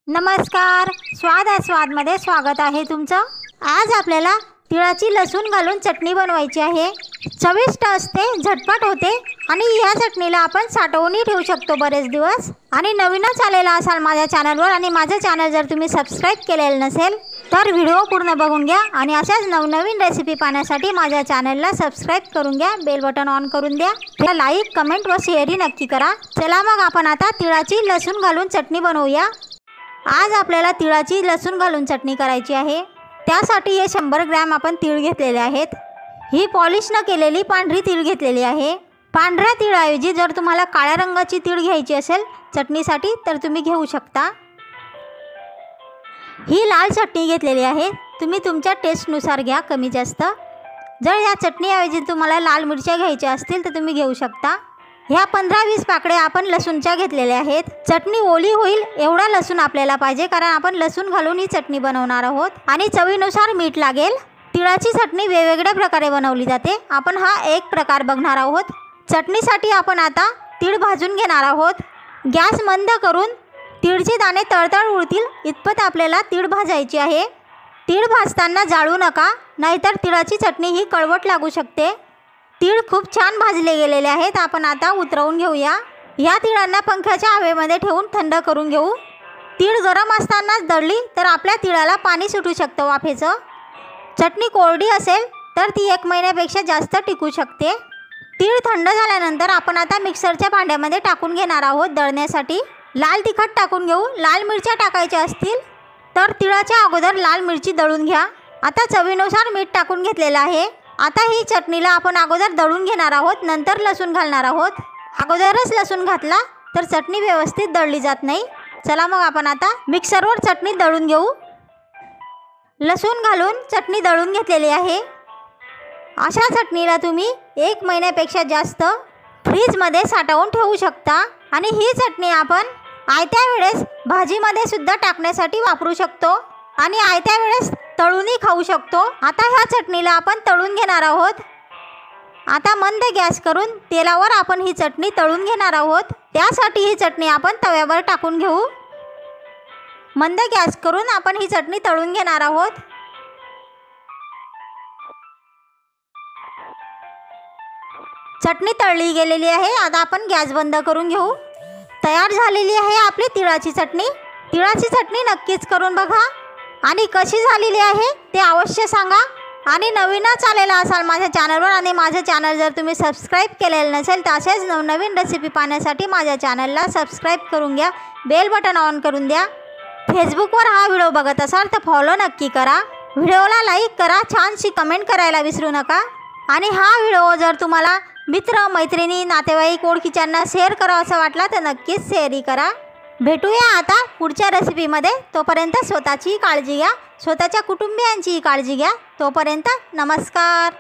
नमस्कार, स्वादमध्ये स्वागत आहे तुमचं। आज आपल्याला तिळाची लसूण घालून चटणी बनवायची आहे। चविष्ट असते, झटपट होते आणि या चटणीला आपण साठवूनही ठेवू शकतो बरेच दिवस। आणि नवीनच आलेला असाल माझ्या चॅनलवर आणि माझं चॅनल जर तुम्ही सबस्क्राइब केलेलं नसेल तर व्हिडिओ पूर्ण बघून घ्या आणि अशाच नवनवीन रेसिपी पाहण्यासाठी माझ्या चॅनलला सबस्क्राइब करून घ्या, बेल बटन ऑन करून द्या, लाईक, कमेंट व शेअरही नक्की करा। चला मग आपण आता तिळाची लसूण घालून चटणी बनवूया। आज आपल्याला तिळाची लसूण घालून चटणी करायची आहे। त्यासाठी हे 100 ग्रॅम आपण तीळ घेतलेले आहेत। ही पॉलिश न केलेली पांढरी तीळ घेतलेली आहे। पांढऱ्या तीळाऐवजी जर तुम्हाला काळ्या रंगाची तीळ घ्यायची असेल चटणीसाठी तर तुम्ही घेऊ शकता। ही लाल चटणी घेतलेली आहे, तुम्ही तुमच्या टेस्टनुसार घ्या, कमी जास्त। जर या चटणीऐवजी तुम्हाला लाल मिरच्या घ्यायच्या असतील तर तुम्ही घेऊ शकता। ह्या 15-20 पाकळ्या आपण लसूणच्या घेतलेल्या आहेत। चटणी ओली होईल एवढा लसूण आपल्याला पाहिजे, कारण आपण लसूण घालून ही चटणी बनवणार आहोत। आणि चवीनुसार मीठ लागेल। तिळाची चटणी वेगवेगळ्या प्रकारे बनवली जाते, आपण हा एक प्रकार बघणार आहोत। चटणीसाठी आपण आता तीळ भाजून घेणार आहोत। गॅस मंद करून तीळचे दाणे तळतळ उडतील इतपत आपल्याला तीळ भाजायची आहे। तीळ भाजताना जाळू नका, नाहीतर तिळाची चटणी ही कळवट लागू शकते। तीळ खूप छान भाजले गेलेले आहेत, आपण आता उतरवून घेऊया। या तिळांना पंख्याच्या हवेमध्ये ठेवून थंड करून घेऊ। तीळ गरम असतानाच दळली तर आपल्या तिळाला पाणी सुटू शकतं वाफेचं। चटणी कोरडी असेल तर ती 1 महिन्यापेक्षा जास्त टिकू शकते। तीळ थंड झाल्यानंतर आपण आता मिक्सरच्या भांड्यामध्ये टाकून घेणार आहोत दळण्यासाठी। लाल तिखट टाकून घेऊ। लाल मिरच्या टाकायच्या असतील तर तिळाच्या अगोदर लाल मिरची दळून घ्या। आता चवीनुसार मीठ टाकून घेतलेलं आहे। आता ही चटणीला आपण अगोदर दळून घेणार आहोत, नंतर लसूण घालणार आहोत। अगोदरच लसूण घातला तर चटणी व्यवस्थित दळली जात नाही। चला मग आपण आता मिक्सरवर चटणी दळून घेऊ। लसूण घालून चटणी दळून घेतलेली आहे। अशा चटणीला तुम्ही 1 महिन्यापेक्षा जास्त फ्रीजमध्ये साठवून ठेवू शकता। आणि ही चटणी आपण आयत्या वेळेस भाजीमध्ये सुद्धा टाकण्यासाठी वापरू शकतो आणि आयत्या वेळेस तळूनही खाऊ शकतो। आता ह्या चटणीला आपण तळून घेणार आहोत। आता मंद गॅस करून तेलावर आपण ही चटणी तळून घेणार आहोत। त्यासाठी ही चटणी आपण तव्यावर टाकून घेऊ। मंद गॅस करून आपण ही चटणी तळून घेणार आहोत। चटणी तळली गेलेली आहे, आता आपण गॅस बंद करून घेऊ। तयार झालेली आहे आपली तिळाची चटणी। तिळाची चटणी नक्कीच करून बघा आणि कशी झालेली आहे ते अवश्य सांगा। आणि नवीनच आलेला असाल माझ्या चॅनलवर आणि माझं चॅनल जर तुम्ही सबस्क्राइब केलेलं नसेल तर असेच नवनवीन रेसिपी पाहण्यासाठी माझ्या चॅनलला सबस्क्राइब करून घ्या, बेल बटन ऑन करून द्या। फेसबुकवर हा व्हिडिओ बघत असाल तर फॉलो नक्की करा। व्हिडिओला लाईक करा, छानशी कमेंट करायला विसरू नका। आणि हा व्हिडिओ जर तुम्हाला मित्र, मैत्रिणी, नातेवाईक, ओळखीच्यांना शेअर करा असं वाटलं तर नक्कीच शेअरही करा। भेटूया आता पुढच्या रेसिपीमध्ये। तोपर्यंत स्वतःची काळजी घ्या, स्वतःच्या कुटुंबियांची काळजी घ्या। तोपर्यंत नमस्कार।